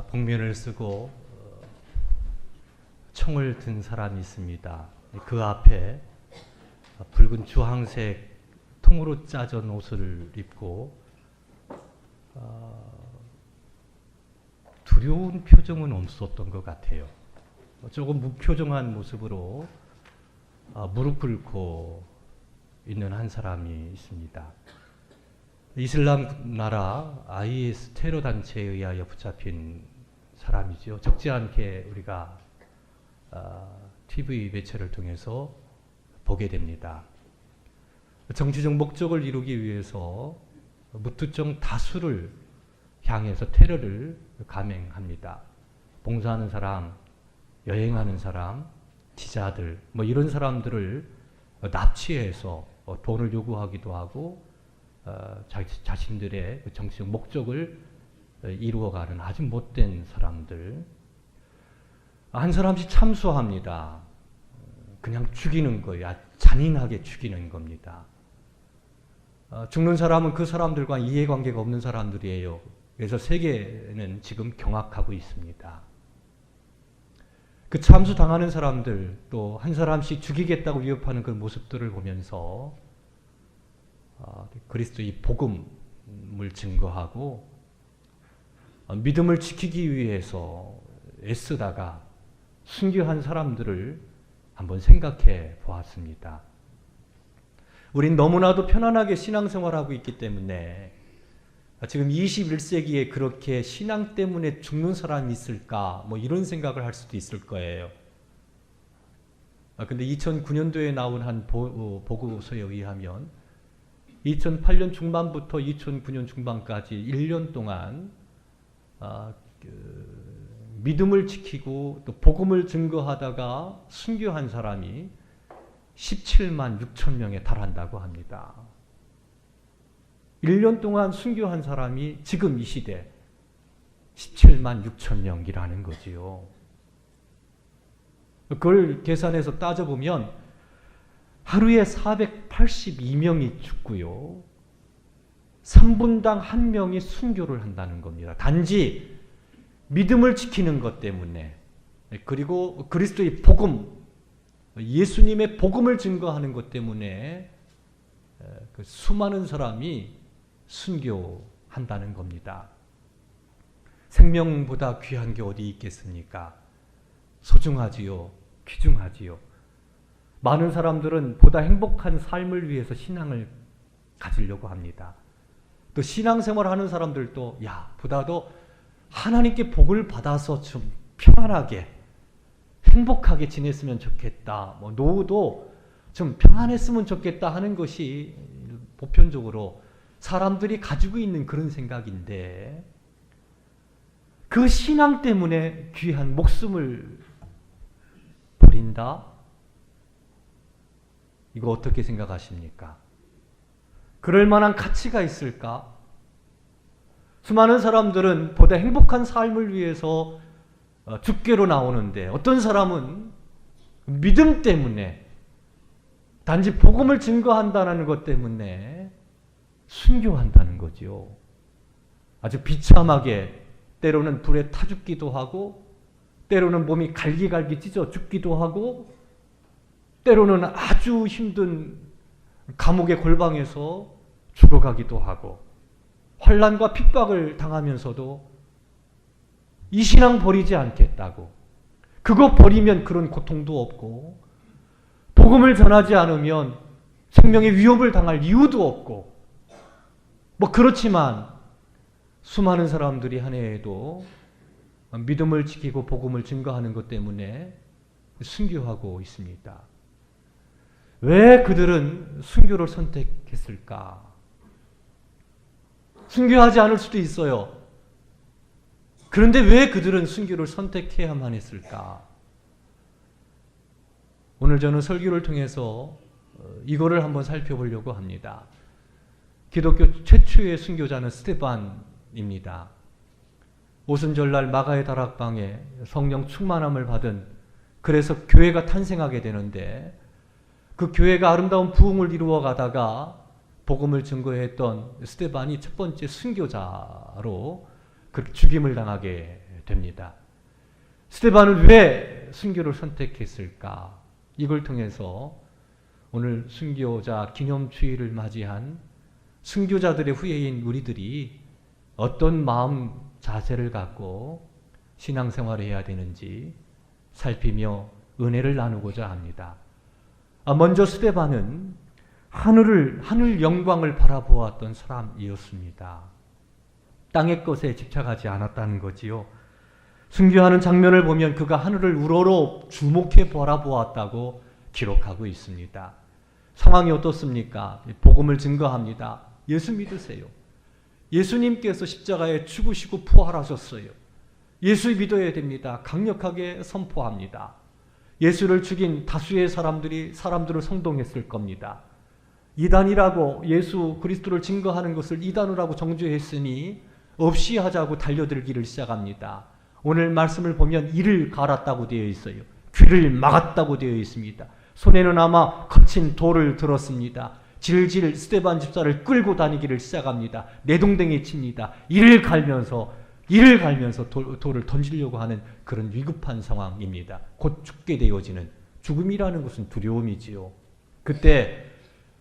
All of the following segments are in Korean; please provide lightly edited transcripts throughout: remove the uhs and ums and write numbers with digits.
복면을 쓰고 총을 든 사람이 있습니다. 그 앞에 붉은 주황색 통으로 짜진 옷을 입고 두려운 표정은 없었던 것 같아요. 조금 무표정한 모습으로 무릎 꿇고 있는 한 사람이 있습니다. 이슬람 나라 IS 테러 단체에 의하여 붙잡힌 사람이죠. 적지 않게 우리가 TV 매체를 통해서 보게 됩니다. 정치적 목적을 이루기 위해서 무투정 다수를 향해서 테러를 감행합니다. 봉사하는 사람, 여행하는 사람, 기자들, 이런 사람들을 납치해서 돈을 요구하기도 하고 자신들의 정치적 목적을 이루어가는 아주 못된 사람들. 한 사람씩 참수합니다. 그냥 죽이는 거예요. 잔인하게 죽이는 겁니다. 죽는 사람은 그 사람들과 이해관계가 없는 사람들이에요. 그래서 세계는 지금 경악하고 있습니다. 그 참수당하는 사람들, 또 한 사람씩 죽이겠다고 위협하는 그 모습들을 보면서 그리스도의 복음을 증거하고 믿음을 지키기 위해서 애쓰다가 순교한 사람들을 한번 생각해 보았습니다. 우린 너무나도 편안하게 신앙생활하고 있기 때문에 지금 21세기에 그렇게 신앙 때문에 죽는 사람이 있을까? 이런 생각을 할 수도 있을 거예요. 근데 2009년도에 나온 한 보고서에 의하면 2008년 중반부터 2009년 중반까지 1년 동안 믿음을 지키고 또 복음을 증거하다가 순교한 사람이 17만 6천 명에 달한다고 합니다. 1년 동안 순교한 사람이 지금 이 시대 17만 6천 명이라는 거지요. 그걸 계산해서 따져보면 하루에 482명이 죽고요. 3분당 1명이 순교를 한다는 겁니다. 단지 믿음을 지키는 것 때문에, 그리고 그리스도의 복음, 예수님의 복음을 증거하는 것 때문에 그 수많은 사람이 순교한다는 겁니다. 생명보다 귀한 게 어디 있겠습니까? 소중하지요. 귀중하지요. 많은 사람들은 보다 행복한 삶을 위해서 신앙을 가지려고 합니다. 또 신앙생활 하는 사람들도 보다도 하나님께 복을 받아서 좀 평안하게 행복하게 지냈으면 좋겠다. 노후도 좀 평안했으면 좋겠다 하는 것이 보편적으로 사람들이 가지고 있는 그런 생각인데, 그 신앙 때문에 귀한 목숨을 버린다? 이거 어떻게 생각하십니까? 그럴 만한 가치가 있을까? 수많은 사람들은 보다 행복한 삶을 위해서 죽게로 나오는데, 어떤 사람은 믿음 때문에, 단지 복음을 증거한다는 것 때문에 순교한다는 거죠. 아주 비참하게 때로는 불에 타 죽기도 하고, 때로는 몸이 갈기갈기 찢어 죽기도 하고, 때로는 아주 힘든 감옥의 골방에서 죽어가기도 하고, 환난과 핍박을 당하면서도 이 신앙 버리지 않겠다고, 그거 버리면 그런 고통도 없고, 복음을 전하지 않으면 생명의 위협을 당할 이유도 없고, 그렇지만 수많은 사람들이 한 해에도 믿음을 지키고 복음을 증거하는 것 때문에 순교하고 있습니다. 왜 그들은 순교를 선택했을까? 순교하지 않을 수도 있어요. 그런데 왜 그들은 순교를 선택해야만 했을까? 오늘 저는 설교를 통해서 이거를 한번 살펴보려고 합니다. 기독교 최초의 순교자는 스데반입니다. 오순절날 마가의 다락방에 성령 충만함을 받은, 그래서 교회가 탄생하게 되는데, 그 교회가 아름다운 부흥을 이루어 가다가 복음을 증거했던 스데반이 첫 번째 순교자로 그 죽임을 당하게 됩니다. 스데반은 왜 순교를 선택했을까? 이걸 통해서 오늘 순교자 기념주의를 맞이한 순교자들의 후예인 우리들이 어떤 마음 자세를 갖고 신앙생활을 해야 되는지 살피며 은혜를 나누고자 합니다. 먼저 스데반은 하늘 영광을 바라보았던 사람이었습니다. 땅의 것에 집착하지 않았다는 거지요. 순교하는 장면을 보면 그가 하늘을 우러러 주목해 바라보았다고 기록하고 있습니다. 상황이 어떻습니까? 복음을 증거합니다. 예수 믿으세요. 예수님께서 십자가에 죽으시고 부활하셨어요. 예수 믿어야 됩니다. 강력하게 선포합니다. 예수를 죽인 다수의 사람들을 선동했을 겁니다. 이단이라고 예수 그리스도를 증거하는 것을 이단이라고 정죄했으니 없이 하자고 달려들기를 시작합니다. 오늘 말씀을 보면 이를 갈았다고 되어 있어요. 귀를 막았다고 되어 있습니다. 손에는 아마 거친 돌을 들었습니다. 질질 스데반 집사를 끌고 다니기를 시작합니다. 내동댕이 칩니다. 이를 갈면서 돌을 던지려고 하는 그런 위급한 상황입니다. 곧 죽게 되어지는, 죽음이라는 것은 두려움이지요. 그때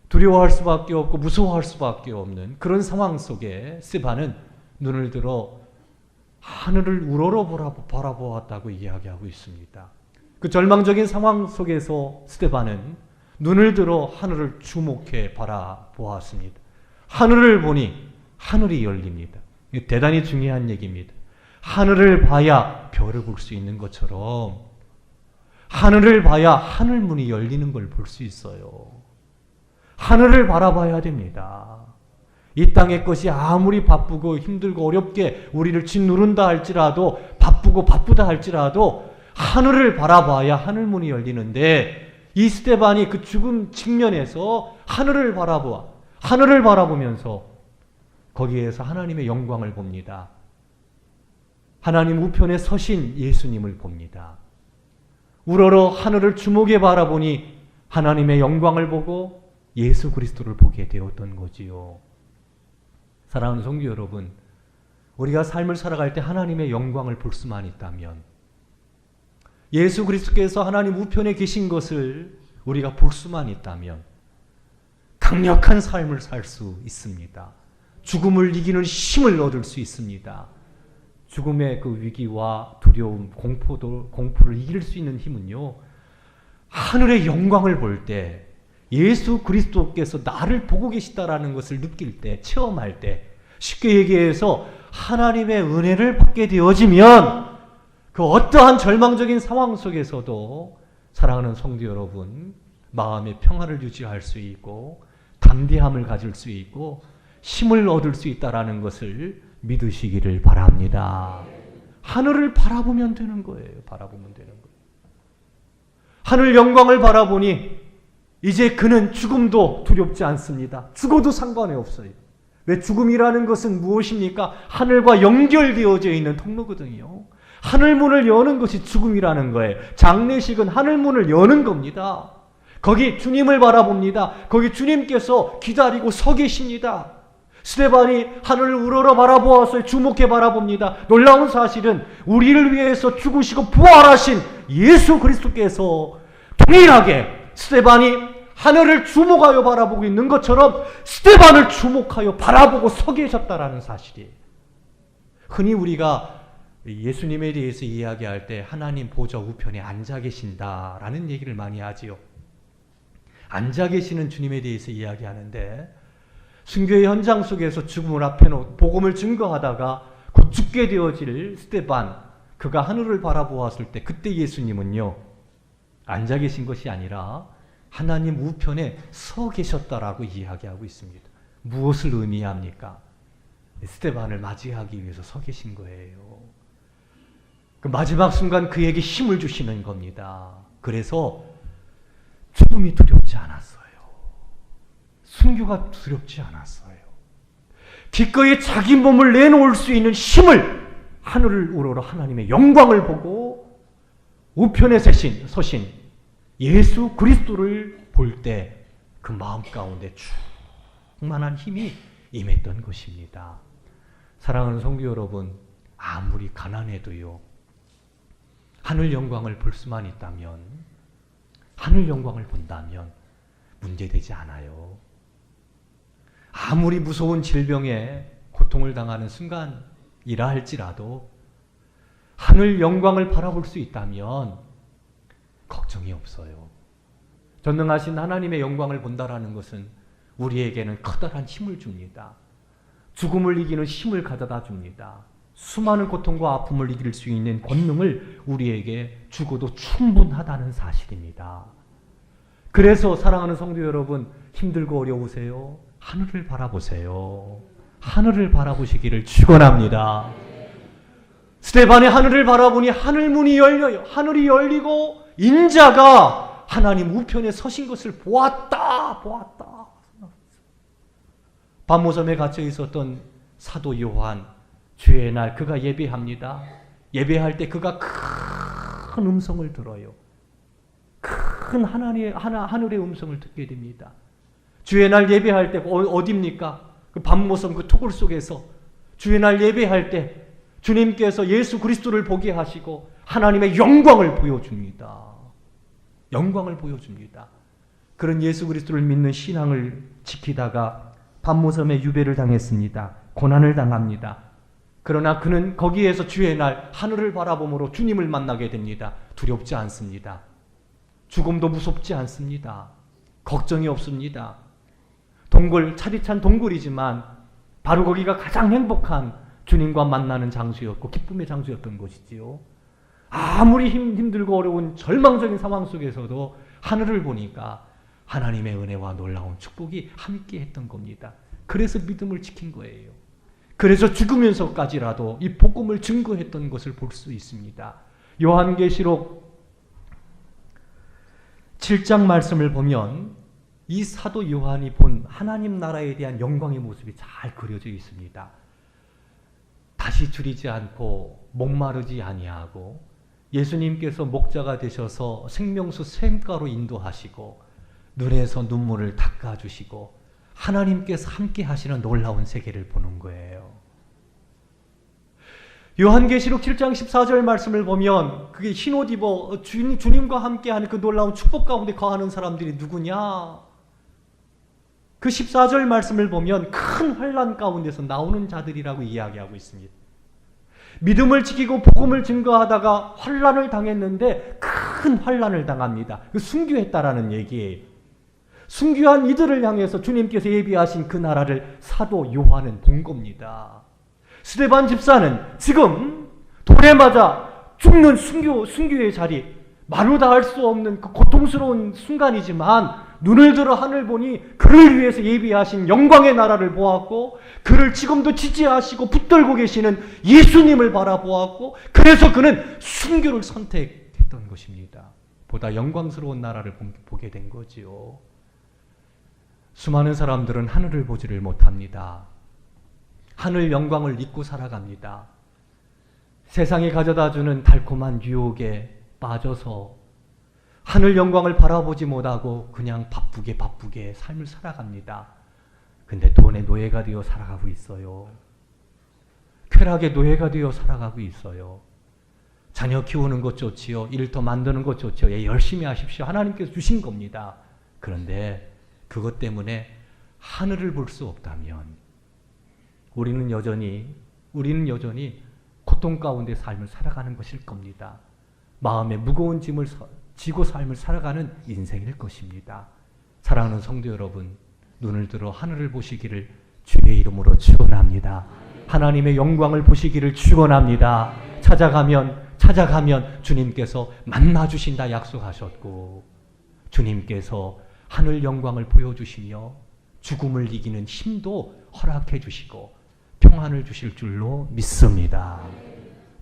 두려워할 수밖에 없고 무서워할 수밖에 없는 그런 상황 속에 스데반은 눈을 들어 하늘을 우러러 바라보았다고 이야기하고 있습니다. 그 절망적인 상황 속에서 스데반은 눈을 들어 하늘을 주목해 바라보았습니다. 하늘을 보니 하늘이 열립니다. 대단히 중요한 얘기입니다. 하늘을 봐야 별을 볼 수 있는 것처럼 하늘을 봐야 하늘문이 열리는 걸 볼 수 있어요. 하늘을 바라봐야 됩니다. 이 땅의 것이 아무리 바쁘고 힘들고 어렵게 우리를 짓누른다 할지라도, 바쁘다 할지라도 하늘을 바라봐야 하늘문이 열리는데, 이 스데반이 그 죽음 직면에서 하늘을 바라보면서 거기에서 하나님의 영광을 봅니다. 하나님 우편에 서신 예수님을 봅니다. 우러러 하늘을 주목해 바라보니 하나님의 영광을 보고 예수 그리스도를 보게 되었던 거지요. 사랑하는 성도 여러분, 우리가 삶을 살아갈 때 하나님의 영광을 볼 수만 있다면, 예수 그리스도께서 하나님 우편에 계신 것을 우리가 볼 수만 있다면 강력한 삶을 살 수 있습니다. 죽음을 이기는 힘을 얻을 수 있습니다. 죽음의 그 위기와 두려움, 공포를 이길 수 있는 힘은요, 하늘의 영광을 볼 때, 예수 그리스도께서 나를 보고 계시다라는 것을 느낄 때, 체험할 때, 쉽게 얘기해서 하나님의 은혜를 받게 되어지면 그 어떠한 절망적인 상황 속에서도 사랑하는 성도 여러분, 마음의 평화를 유지할 수 있고 담대함을 가질 수 있고 힘을 얻을 수 있다라는 것을 믿으시기를 바랍니다. 하늘을 바라보면 되는 거예요. 바라보면 되는 거예요. 하늘 영광을 바라보니 이제 그는 죽음도 두렵지 않습니다. 죽어도 상관이 없어요. 왜? 죽음이라는 것은 무엇입니까? 하늘과 연결되어져 있는 통로거든요. 하늘문을 여는 것이 죽음이라는 거예요. 장례식은 하늘문을 여는 겁니다. 거기 주님을 바라봅니다. 거기 주님께서 기다리고 서 계십니다. 스데반이 하늘을 우러러 바라보아서 주목해 바라봅니다. 놀라운 사실은 우리를 위해서 죽으시고 부활하신 예수 그리스도께서 동일하게 스데반이 하늘을 주목하여 바라보고 있는 것처럼 스데반을 주목하여 바라보고 서 계셨다라는 사실이에요. 흔히 우리가 예수님에 대해서 이야기할 때 하나님 보좌 우편에 앉아 계신다라는 얘기를 많이 하지요. 앉아 계시는 주님에 대해서 이야기하는데, 순교의 현장 속에서 죽음을 앞에 놓고 복음을 증거하다가 곧 죽게 되어질 스데반, 그가 하늘을 바라보았을 때 그때 예수님은요, 앉아 계신 것이 아니라 하나님 우편에 서 계셨다라고 이야기하고 있습니다. 무엇을 의미합니까? 스데반을 맞이하기 위해서 서 계신 거예요. 그 마지막 순간 그에게 힘을 주시는 겁니다. 그래서 죽음이 두렵지 않았어요. 순교가 두렵지 않았어요. 기꺼이 자기 몸을 내놓을 수 있는 힘을, 하늘을 우러러 하나님의 영광을 보고 우편에 서신 예수 그리스도를 볼 때 그 마음 가운데 충만한 힘이 임했던 것입니다. 사랑하는 성도 여러분, 아무리 가난해도요, 하늘 영광을 볼 수만 있다면, 하늘 영광을 본다면 문제되지 않아요. 아무리 무서운 질병에 고통을 당하는 순간이라 할지라도 하늘 영광을 바라볼 수 있다면 걱정이 없어요. 전능하신 하나님의 영광을 본다라는 것은 우리에게는 커다란 힘을 줍니다. 죽음을 이기는 힘을 가져다 줍니다. 수많은 고통과 아픔을 이길 수 있는 권능을 우리에게 주고도 충분하다는 사실입니다. 그래서 사랑하는 성도 여러분, 힘들고 어려우세요? 하늘을 바라보세요. 하늘을 바라보시기를 축원합니다. 스데반이 하늘을 바라보니 하늘문이 열려요. 하늘이 열리고 인자가 하나님 우편에 서신 것을 보았다. 밤모섬에 갇혀 있었던 사도 요한, 주의 날 그가 예배합니다. 예배할 때 그가 큰 음성을 들어요. 큰 하늘의 음성을 듣게 됩니다. 주의 날 예배할 때 어디입니까? 그 밤모섬 그 토굴 속에서 주의 날 예배할 때 주님께서 예수 그리스도를 보게 하시고 하나님의 영광을 보여줍니다. 영광을 보여줍니다. 그런 예수 그리스도를 믿는 신앙을 지키다가 밤모섬에 유배를 당했습니다. 고난을 당합니다. 그러나 그는 거기에서 주의 날 하늘을 바라보므로 주님을 만나게 됩니다. 두렵지 않습니다. 죽음도 무섭지 않습니다. 걱정이 없습니다. 차디찬 동굴이지만 바로 거기가 가장 행복한 주님과 만나는 장소였고 기쁨의 장소였던 것이지요. 아무리 힘들고 어려운 절망적인 상황 속에서도 하늘을 보니까 하나님의 은혜와 놀라운 축복이 함께 했던 겁니다. 그래서 믿음을 지킨 거예요. 그래서 죽으면서까지라도 이 복음을 증거했던 것을 볼 수 있습니다. 요한계시록 7장 말씀을 보면 이 사도 요한이 본 하나님 나라에 대한 영광의 모습이 잘 그려져 있습니다. 다시 줄이지 않고 목마르지 아니하고 예수님께서 목자가 되셔서 생명수 샘가로 인도하시고 눈에서 눈물을 닦아주시고 하나님께서 함께 하시는 놀라운 세계를 보는 거예요. 요한계시록 7장 14절 말씀을 보면 그게 흰옷 입어 주님과 함께하는 그 놀라운 축복 가운데 거하는 사람들이 누구냐? 그 14절 말씀을 보면 큰 환난 가운데서 나오는 자들이라고 이야기하고 있습니다. 믿음을 지키고 복음을 증거하다가 환난을 당했는데 큰 환난을 당합니다. 그 순교했다라는 얘기예요. 순교한 이들을 향해서 주님께서 예비하신 그 나라를 사도 요한은 본 겁니다. 스데반 집사는 지금 돌에 맞아 죽는 순교의 자리, 말로 다 할 수 없는 그 고통스러운 순간이지만 눈을 들어 하늘 보니 그를 위해서 예비하신 영광의 나라를 보았고 그를 지금도 지지하시고 붙들고 계시는 예수님을 바라보았고 그래서 그는 순교를 선택했던 것입니다. 보다 영광스러운 나라를 보게 된 거지요. 수많은 사람들은 하늘을 보지를 못합니다. 하늘 영광을 잊고 살아갑니다. 세상이 가져다주는 달콤한 유혹에 빠져서 하늘 영광을 바라보지 못하고 그냥 바쁘게 삶을 살아갑니다. 근데 돈의 노예가 되어 살아가고 있어요. 쾌락의 노예가 되어 살아가고 있어요. 자녀 키우는 것 좋지요. 일 더 만드는 것 좋지요. 예, 열심히 하십시오. 하나님께서 주신 겁니다. 그런데 그것 때문에 하늘을 볼 수 없다면 우리는 여전히 고통 가운데 삶을 살아가는 것일 겁니다. 마음에 무거운 짐을 지고 삶을 살아가는 인생일 것입니다. 사랑하는 성도 여러분, 눈을 들어 하늘을 보시기를 주의 이름으로 축원합니다. 하나님의 영광을 보시기를 축원합니다. 찾아가면 주님께서 만나 주신다 약속하셨고 주님께서 하늘 영광을 보여주시며 죽음을 이기는 힘도 허락해 주시고 평안을 주실 줄로 믿습니다.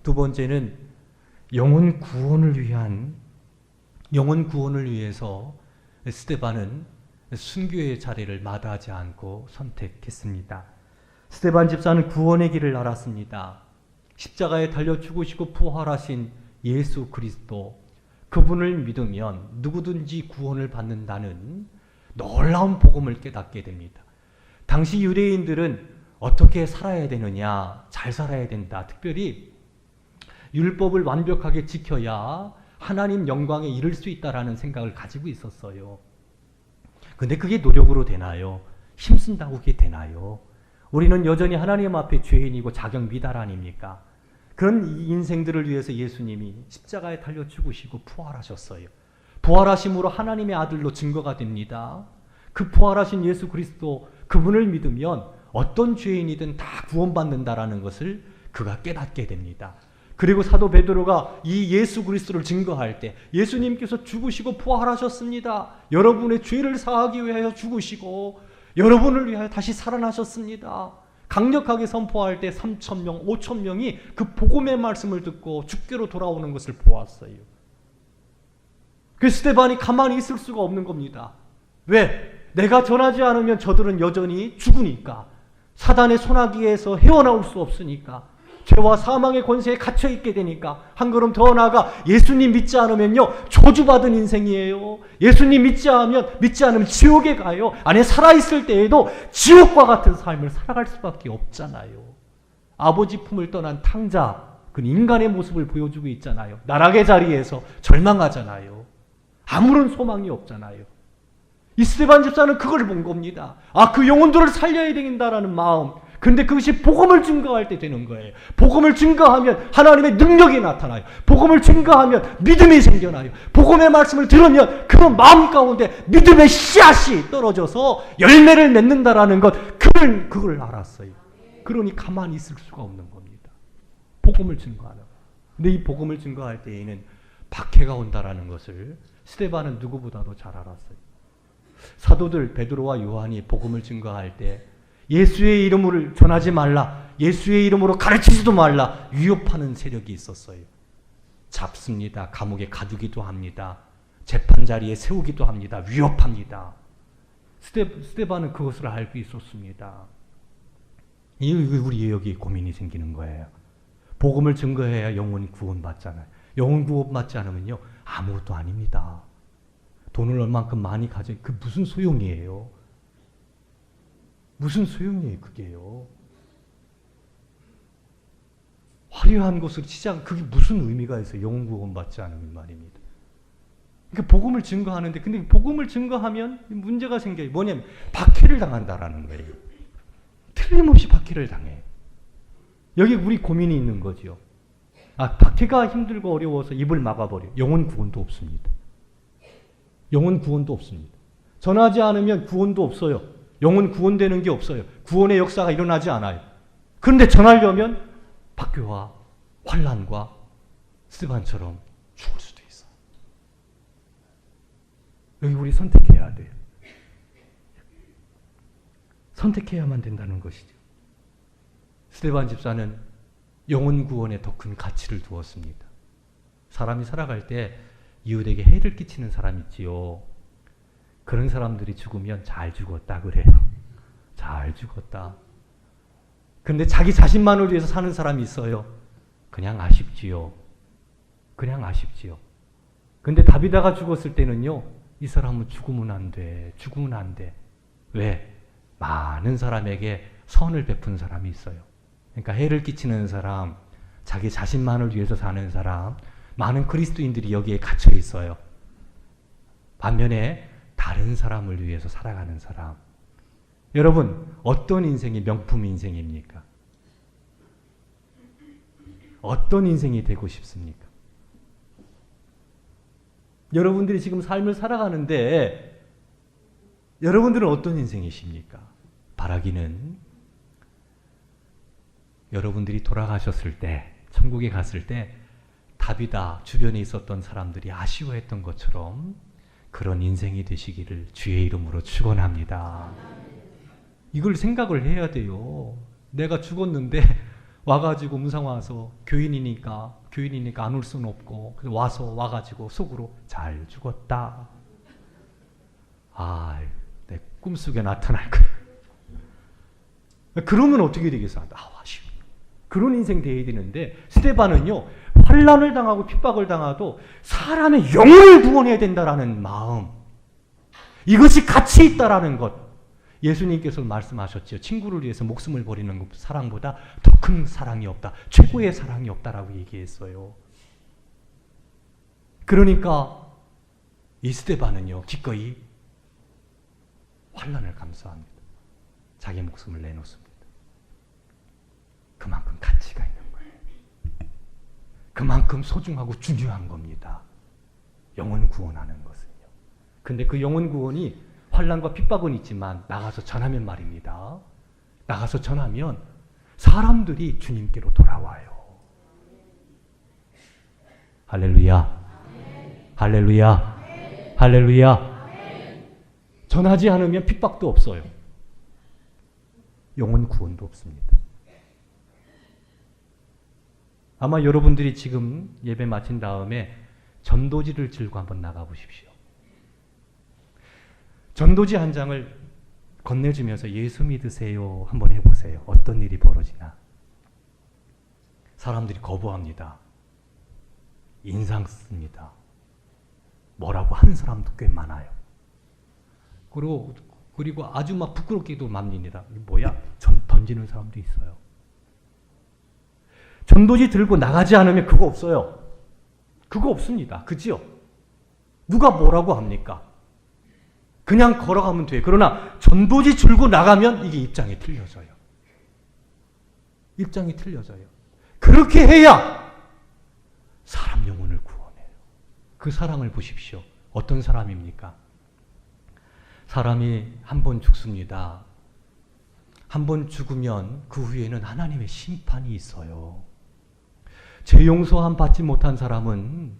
두 번째는 영혼 구원을 위해서 스데반은 순교의 자리를 마다하지 않고 선택했습니다. 스데반 집사는 구원의 길을 알았습니다. 십자가에 달려 죽으시고 부활하신 예수 그리스도, 그분을 믿으면 누구든지 구원을 받는다는 놀라운 복음을 깨닫게 됩니다. 당시 유대인들은 어떻게 살아야 되느냐, 잘 살아야 된다. 특별히 율법을 완벽하게 지켜야 하나님 영광에 이를 수 있다라는 생각을 가지고 있었어요. 근데 그게 노력으로 되나요? 힘쓴다고 그게 되나요? 우리는 여전히 하나님 앞에 죄인이고 자격 미달 아닙니까? 그런 인생들을 위해서 예수님이 십자가에 달려 죽으시고 부활하셨어요. 부활하심으로 하나님의 아들로 증거가 됩니다. 그 부활하신 예수 그리스도 그분을 믿으면 어떤 죄인이든 다 구원받는다라는 것을 그가 깨닫게 됩니다. 그리고 사도 베드로가 이 예수 그리스도를 증거할 때 예수님께서 죽으시고 부활하셨습니다. 여러분의 죄를 사하기 위하여 죽으시고 여러분을 위하여 다시 살아나셨습니다. 강력하게 선포할 때 3,000명, 5,000명이 그 복음의 말씀을 듣고 주께로 돌아오는 것을 보았어요. 그 스데반이 가만히 있을 수가 없는 겁니다. 왜? 내가 전하지 않으면 저들은 여전히 죽으니까. 사단의 손아귀에서 헤어나올 수 없으니까. 죄와 사망의 권세에 갇혀있게 되니까. 한 걸음 더 나아가 예수님 믿지 않으면요 저주받은 인생이에요. 예수님 믿지 않으면 지옥에 가요. 안에 살아있을 때에도 지옥과 같은 삶을 살아갈 수밖에 없잖아요. 아버지 품을 떠난 탕자, 그 인간의 모습을 보여주고 있잖아요. 나락의 자리에서 절망하잖아요. 아무런 소망이 없잖아요. 이 스데반 집사는 그걸 본 겁니다. 그 영혼들을 살려야 된다라는 마음. 근데 그것이 복음을 증거할 때 되는 거예요. 복음을 증거하면 하나님의 능력이 나타나요. 복음을 증거하면 믿음이 생겨나요. 복음의 말씀을 들으면 그 마음 가운데 믿음의 씨앗이 떨어져서 열매를 맺는다라는 것, 그걸 알았어요. 그러니 가만히 있을 수가 없는 겁니다. 복음을 증거하는. 근데 이 복음을 증거할 때에는 박해가 온다라는 것을 스데반은 누구보다도 잘 알았어요. 사도들 베드로와 요한이 복음을 증거할 때 예수의 이름을 전하지 말라, 예수의 이름으로 가르치지도 말라 위협하는 세력이 있었어요. 잡습니다. 감옥에 가두기도 합니다. 재판자리에 세우기도 합니다. 위협합니다. 스데반은 그것을 알고 있었습니다. 우리 여기 고민이 생기는 거예요. 복음을 증거해야 영혼이 구원받잖아요. 영혼 구원받지 않으면요 아무것도 아닙니다. 돈을 얼만큼 많이 가져 그 무슨 소용이에요? 무슨 소용이에요 그게요? 화려한 곳으로 치장 그게 무슨 의미가 있어요? 영혼 구원받지 않으면 말입니다. 그러니까 복음을 증거하는데 근데 복음을 증거하면 문제가 생겨요. 뭐냐면 박해를 당한다라는 거예요. 틀림없이 박해를 당해. 여기 우리 고민이 있는 거죠. 박해가 힘들고 어려워서 입을 막아버려. 영혼 구원도 없습니다. 영혼 구원도 없습니다. 전하지 않으면 구원도 없어요. 영혼 구원되는 게 없어요. 구원의 역사가 일어나지 않아요. 그런데 전하려면 박해와 환난과 스데반처럼 죽을 수도 있어요. 여기 우리 선택해야 돼요. 선택해야만 된다는 것이죠. 스데반 집사는 영혼 구원에 더 큰 가치를 두었습니다. 사람이 살아갈 때 이웃에게 해를 끼치는 사람 있지요. 그런 사람들이 죽으면 잘 죽었다 그래요. 잘 죽었다. 근데 자기 자신만을 위해서 사는 사람이 있어요. 그냥 아쉽지요. 그냥 아쉽지요. 근데 다비다가 죽었을 때는요. 이 사람은 죽으면 안 돼. 죽으면 안 돼. 왜? 많은 사람에게 선을 베푼 사람이 있어요. 그러니까 해를 끼치는 사람, 자기 자신만을 위해서 사는 사람, 많은 그리스도인들이 여기에 갇혀 있어요. 반면에 다른 사람을 위해서 살아가는 사람. 여러분, 어떤 인생이 명품 인생입니까? 어떤 인생이 되고 싶습니까? 여러분들이 지금 삶을 살아가는데 여러분들은 어떤 인생이십니까? 바라기는 여러분들이 돌아가셨을 때, 천국에 갔을 때 다비다 주변에 있었던 사람들이 아쉬워했던 것처럼 그런 인생이 되시기를 주의 이름으로 축원합니다. 이걸 생각을 해야 돼요. 내가 죽었는데 와가지고 문상 와서 교인이니까 안 올 수는 없고 와가지고 속으로 잘 죽었다. 내 꿈속에 나타날 거야. 그러면 어떻게 되겠어? 아쉬워. 그런 인생 돼야 되는데 스데반은요. 환난을 당하고 핍박을 당하도 사람의 영혼을 구원해야 된다라는 마음. 이것이 가치 있다라는 것. 예수님께서 말씀하셨죠. 친구를 위해서 목숨을 버리는 사랑보다 더 큰 사랑이 없다. 최고의 사랑이 없다라고 얘기했어요. 그러니까 이스데반은요, 기꺼이 환난을 감수합니다. 자기 목숨을 내놓습니다. 그만큼 가치가 있는 거예요. 그만큼 소중하고 중요한 겁니다. 영혼 구원하는 것은요. 근데 그 영혼 구원이 환난과 핍박은 있지만 나가서 전하면 말입니다. 나가서 전하면 사람들이 주님께로 돌아와요. 할렐루야. 할렐루야. 할렐루야. 전하지 않으면 핍박도 없어요. 영혼 구원도 없습니다. 아마 여러분들이 지금 예배 마친 다음에 전도지를 들고 한번 나가보십시오. 전도지 한 장을 건네주면서 예수 믿으세요 한번 해보세요. 어떤 일이 벌어지나. 사람들이 거부합니다. 인상 씁니다. 뭐라고 하는 사람도 꽤 많아요. 그리고 아주 막 부끄럽게도 맙니다. 뭐야? 던지는 사람도 있어요. 전도지 들고 나가지 않으면 그거 없어요. 그거 없습니다. 그지요? 누가 뭐라고 합니까? 그냥 걸어가면 돼요. 그러나 전도지 들고 나가면 이게 입장이 틀려져요. 입장이 틀려져요. 그렇게 해야 사람 영혼을 구원해요. 그 사랑을 보십시오. 어떤 사람입니까? 사람이 한 번 죽습니다. 한 번 죽으면 그 후에는 하나님의 심판이 있어요. 죄 용서함 받지 못한 사람은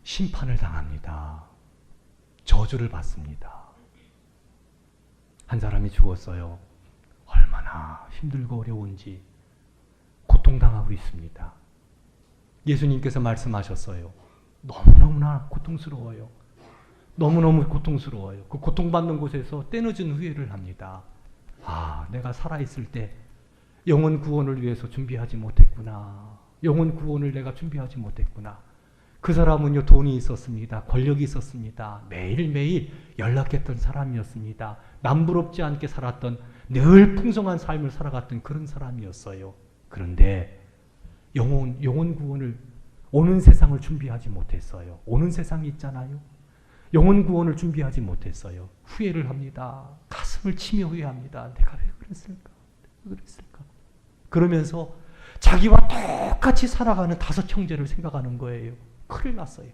심판을 당합니다. 저주를 받습니다. 한 사람이 죽었어요. 얼마나 힘들고 어려운지 고통당하고 있습니다. 예수님께서 말씀하셨어요. 너무너무나 고통스러워요. 너무너무 고통스러워요. 그 고통받는 곳에서 때늦은 후회를 합니다. 아, 내가 살아있을 때 영혼 구원을 위해서 준비하지 못했구나. 영혼 구원을 내가 준비하지 못했구나. 그 사람은요, 돈이 있었습니다. 권력이 있었습니다. 매일매일 연락했던 사람이었습니다. 남부럽지 않게 살았던, 늘 풍성한 삶을 살아갔던 그런 사람이었어요. 그런데 영혼 구원을, 오는 세상을 준비하지 못했어요. 오는 세상이 있잖아요. 영혼 구원을 준비하지 못했어요. 후회를 합니다. 가슴을 치며 후회합니다. 내가 왜 그랬을까? 왜 그랬을까? 그러면서 자기와 똑같이 살아가는 5 형제를 생각하는 거예요. 큰일 났어요.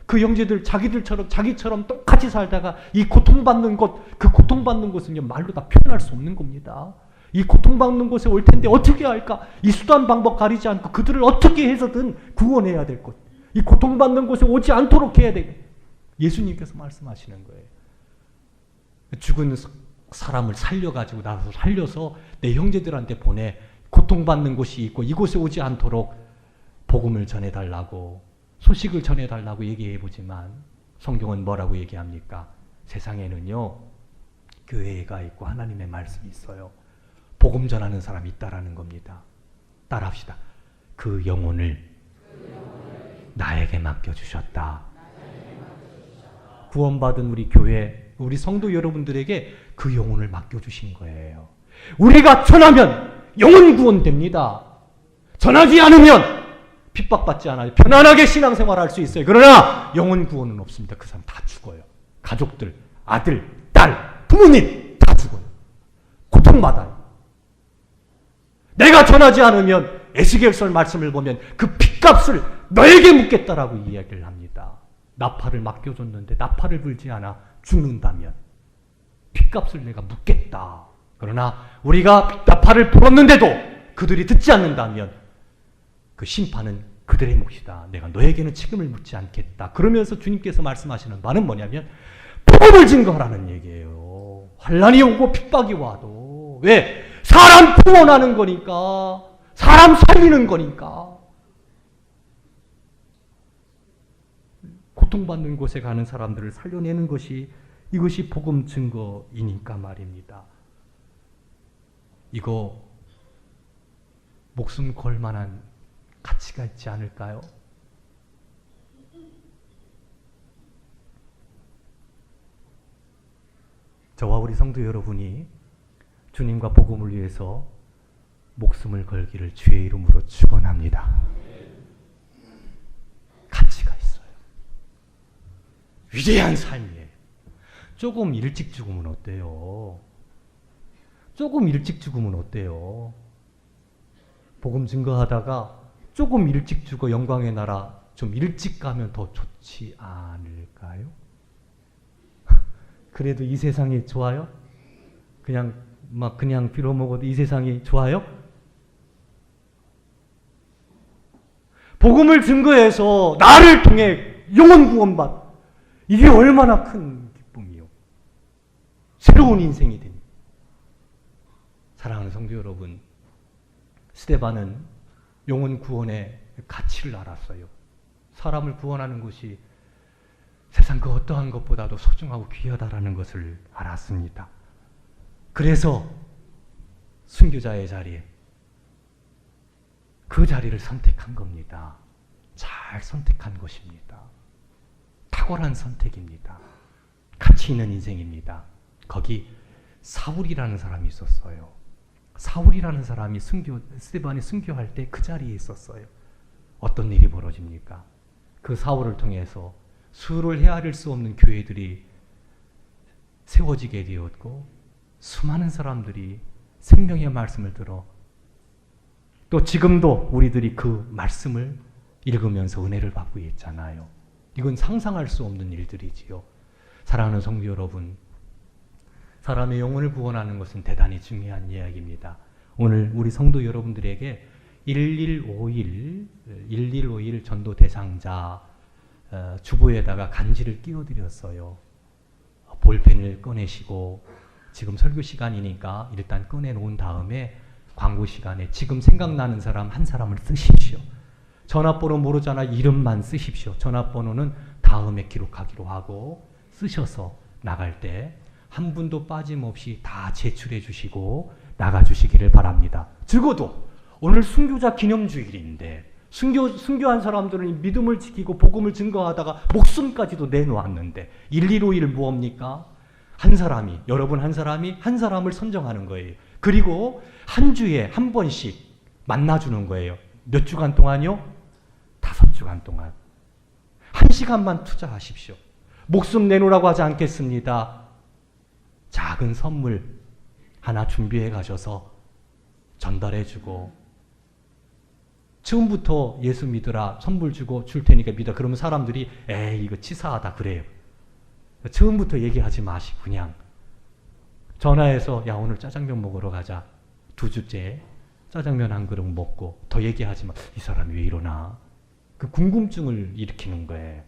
그 형제들 자기처럼 똑같이 살다가 이 고통받는 곳, 그 고통받는 곳은요, 말로 다 표현할 수 없는 겁니다. 이 고통받는 곳에 올 텐데 어떻게 할까? 이 수단 방법 가리지 않고 그들을 어떻게 해서든 구원해야 될 것. 이 고통받는 곳에 오지 않도록 해야 돼. 예수님께서 말씀하시는 거예요. 죽은 사람을 살려서 내 형제들한테 보내. 고통받는 곳이 있고 이곳에 오지 않도록 복음을 전해달라고, 소식을 전해달라고 얘기해보지만 성경은 뭐라고 얘기합니까? 세상에는요, 교회가 있고 하나님의 말씀이 있어요. 복음 전하는 사람이 있다라는 겁니다. 따라합시다. 그 영혼을 나에게 맡겨주셨다. 구원받은 우리 교회, 우리 성도 여러분들에게 그 영혼을 맡겨주신 거예요. 우리가 전하면 영혼 구원됩니다. 전하지 않으면 핍박받지 않아요. 편안하게 신앙생활할 수 있어요. 그러나 영혼 구원은 없습니다. 그 사람 다 죽어요. 가족들, 아들, 딸, 부모님 다 죽어요. 고통받아요. 내가 전하지 않으면 에스겔서 말씀을 보면 그 핏값을 너에게 묻겠다라고 이야기를 합니다. 나팔을 맡겨줬는데 나팔을 불지 않아 죽는다면 핏값을 내가 묻겠다. 그러나 우리가 나팔을 불었는데도 그들이 듣지 않는다면 그 심판은 그들의 몫이다. 내가 너에게는 책임을 묻지 않겠다. 그러면서 주님께서 말씀하시는 바는 뭐냐면 복음을 증거하라는 얘기예요. 환난이 오고 핍박이 와도. 왜? 사람 구원하는 거니까. 사람 살리는 거니까. 고통받는 곳에 가는 사람들을 살려내는 것이, 이것이 복음 증거이니까 말입니다. 이거 목숨 걸 만한 가치가 있지 않을까요? 저와 우리 성도 여러분이 주님과 복음을 위해서 목숨을 걸기를 주의 이름으로 축원합니다. 가치가 있어요. 위대한 삶이에요. 조금 일찍 죽으면 어때요? 조금 일찍 죽으면 어때요? 복음 증거하다가 조금 일찍 죽어 영광의 나라 좀 일찍 가면 더 좋지 않을까요? 그래도 이 세상이 좋아요? 그냥 빌어먹어도 이 세상이 좋아요? 복음을 증거해서 나를 통해 영혼 구원받, 이게 얼마나 큰 기쁨이요. 새로운 인생이 됩니다. 사랑하는 성도 여러분, 스데반은 영혼 구원의 가치를 알았어요. 사람을 구원하는 것이 세상 그 어떠한 것보다도 소중하고 귀하다라는 것을 알았습니다. 그래서 순교자의 자리에 그 자리를 선택한 겁니다. 잘 선택한 것입니다. 탁월한 선택입니다. 가치 있는 인생입니다. 거기 사울이라는 사람이 있었어요. 사울이라는 사람이 스데반이 순교할 때 그 자리에 있었어요. 어떤 일이 벌어집니까? 그 사울을 통해서 수를 헤아릴 수 없는 교회들이 세워지게 되었고 수많은 사람들이 생명의 말씀을 들어 또 지금도 우리들이 그 말씀을 읽으면서 은혜를 받고 있잖아요. 이건 상상할 수 없는 일들이지요. 사랑하는 성도 여러분, 사람의 영혼을 구원하는 것은 대단히 중요한 이야기입니다. 오늘 우리 성도 여러분들에게 1151 전도 대상자 주보에다가 간지를 끼워드렸어요. 볼펜을 꺼내시고 지금 설교 시간이니까 일단 꺼내놓은 다음에 광고 시간에 지금 생각나는 사람 한 사람을 쓰십시오. 전화번호 모르잖아. 이름만 쓰십시오. 전화번호는 다음에 기록하기로 하고 쓰셔서 나갈 때 한 분도 빠짐없이 다 제출해 주시고 나가 주시기를 바랍니다. 적어도 오늘 순교자 기념주일인데 순교한 사람들은 믿음을 지키고 복음을 증거하다가 목숨까지도 내놓았는데 1151 무엇입니까? 한 사람이, 여러분 한 사람을 선정하는 거예요. 그리고 한 주에 한 번씩 만나주는 거예요. 몇 주간 동안요? 5주간 동안. 1시간만 투자하십시오. 목숨 내놓으라고 하지 않겠습니다. 작은 선물 하나 준비해 가셔서 전달해주고 처음부터 예수 믿으라 선물 주고 줄 테니까 믿어. 그러면 사람들이 에이 이거 치사하다 그래요. 처음부터 얘기하지 마시고 그냥 전화해서 야 오늘 짜장면 먹으러 가자. 2주째 짜장면 한 그릇 먹고 더 얘기하지 마. 이 사람이 왜 이러나. 그 궁금증을 일으키는 거예요.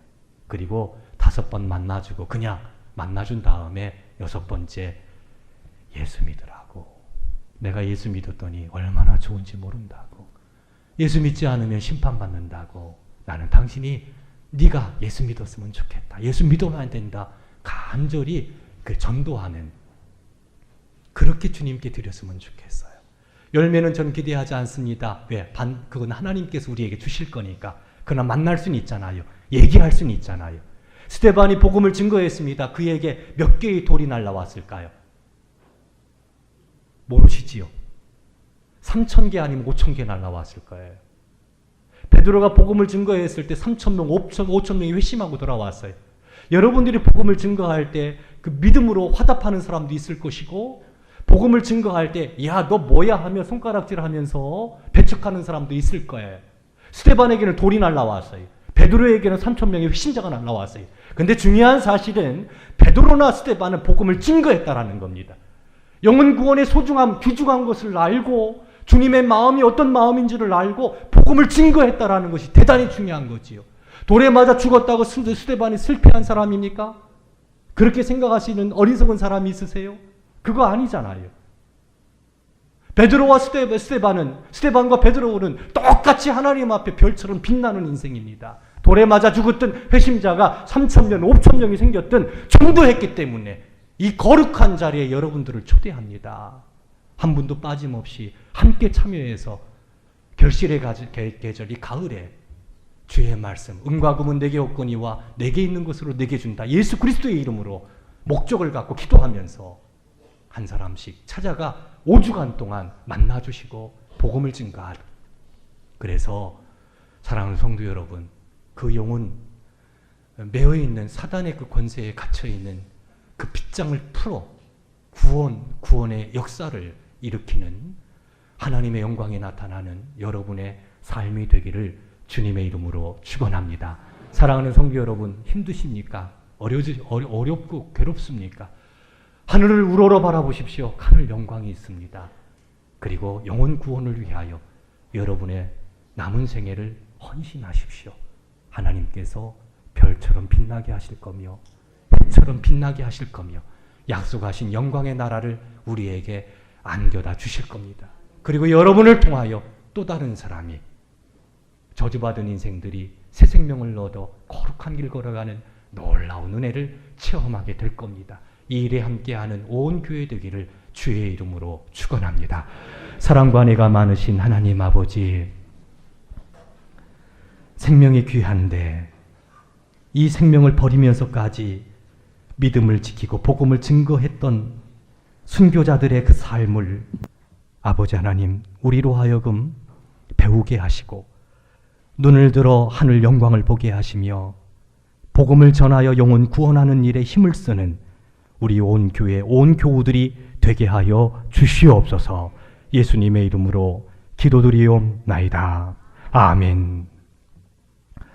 그리고 5번 만나주고 그냥 만나준 다음에 6번째 예수 믿으라고. 내가 예수 믿었더니 얼마나 좋은지 모른다고. 예수 믿지 않으면 심판받는다고. 나는 당신이 네가 예수 믿었으면 좋겠다. 예수 믿어야 된다. 간절히 그 전도하는 그렇게 주님께 드렸으면 좋겠어요. 열매는 전 기대하지 않습니다. 왜? 그건 하나님께서 우리에게 주실 거니까. 그러나 만날 수는 있잖아요. 얘기할 수는 있잖아요. 스데반이 복음을 증거했습니다. 그에게 몇 개의 돌이 날라왔을까요? 모르시지요? 3,000개 아니면 5,000개 날라왔을 거예요. 베드로가 복음을 증거했을 때 3,000명, 5,000명이 회심하고 돌아왔어요. 여러분들이 복음을 증거할 때 그 믿음으로 화답하는 사람도 있을 것이고 복음을 증거할 때 야, 너 뭐야 하며 손가락질하면서 배척하는 사람도 있을 거예요. 스데반에게는 돌이 날라왔어요. 베드로에게는 3,000명의 회심자가 날라왔어요. 근데 중요한 사실은 베드로나 스데반은 복음을 증거했다라는 겁니다. 영혼 구원의 소중함, 귀중한 것을 알고 주님의 마음이 어떤 마음인지를 알고 복음을 증거했다라는 것이 대단히 중요한 거지요. 돌에 맞아 죽었다고 스데반이 실패한 사람입니까? 그렇게 생각하시는 어리석은 사람이 있으세요? 그거 아니잖아요. 베드로와 스데반과 베드로는 똑같이 하나님 앞에 별처럼 빛나는 인생입니다. 돌에 맞아 죽었던 회심자가 3,000명, 5,000명이 생겼든 전도했기 때문에 이 거룩한 자리에 여러분들을 초대합니다. 한 분도 빠짐없이 함께 참여해서 결실의 계절 이 가을에 주의 말씀, 은과 금은 내게 없거니와 내게 있는 것으로 내게 준다. 예수 그리스도의 이름으로 목적을 갖고 기도하면서 한 사람씩 찾아가 5주간 동안 만나주시고 복음을 증거하라. 그래서 사랑하는 성도 여러분, 그 영혼 매어있는 사단의 그 권세에 갇혀있는 그 빗장을 풀어 구원의 역사를 일으키는 하나님의 영광이 나타나는 여러분의 삶이 되기를 주님의 이름으로 축원합니다. 사랑하는 성도 여러분, 힘드십니까? 어렵고 괴롭습니까? 하늘을 우러러 바라보십시오. 하늘 영광이 있습니다. 그리고 영혼 구원을 위하여 여러분의 남은 생애를 헌신하십시오. 하나님께서 별처럼 빛나게 하실 거며 해처럼 빛나게 하실 거며 약속하신 영광의 나라를 우리에게 안겨다 주실 겁니다. 그리고 여러분을 통하여 또 다른 사람이, 저주받은 인생들이 새 생명을 얻어 거룩한 길 걸어가는 놀라운 은혜를 체험하게 될 겁니다. 이 일에 함께하는 온 교회 되기를 주의 이름으로 축원합니다. 사랑과 은혜가 많으신 하나님 아버지, 생명이 귀한데 이 생명을 버리면서까지 믿음을 지키고 복음을 증거했던 순교자들의 그 삶을 아버지 하나님, 우리로 하여금 배우게 하시고 눈을 들어 하늘 영광을 보게 하시며 복음을 전하여 영혼 구원하는 일에 힘을 쓰는 우리 온 교회, 온 교우들이 되게 하여 주시옵소서. 예수님의 이름으로 기도드리옵나이다. 아멘.